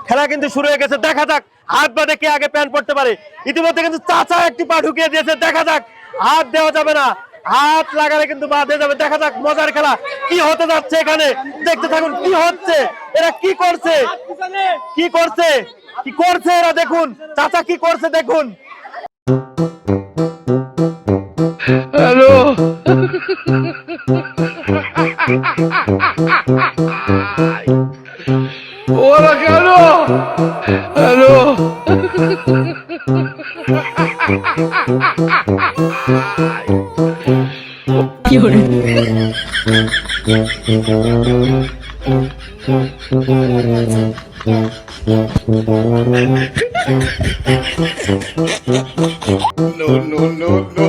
খেলা কিন্তু শুরু হয়ে গেছে, দেখা যাক হাত বাঁধে কে আগে প্যান পড়তে পারে। ইতিমধ্যে কিন্তু চাচা একটি পা ঢুকিয়ে দিয়েছে, দেখা যাক, হাত দেওয়া যাবে না, হাত লাগালে কিন্তু বাঁধে যাবে। দেখা যাক মজার খেলা কি হতে যাচ্ছে এখানে, দেখতে থাকুন কি হচ্ছে, এরা কি করছে, কি করছে, কি করছে এরা, দেখুন চাচা কি করছে দেখুন। হ্যালো ওরা কেন? হ্যালো কি হলো? no no no no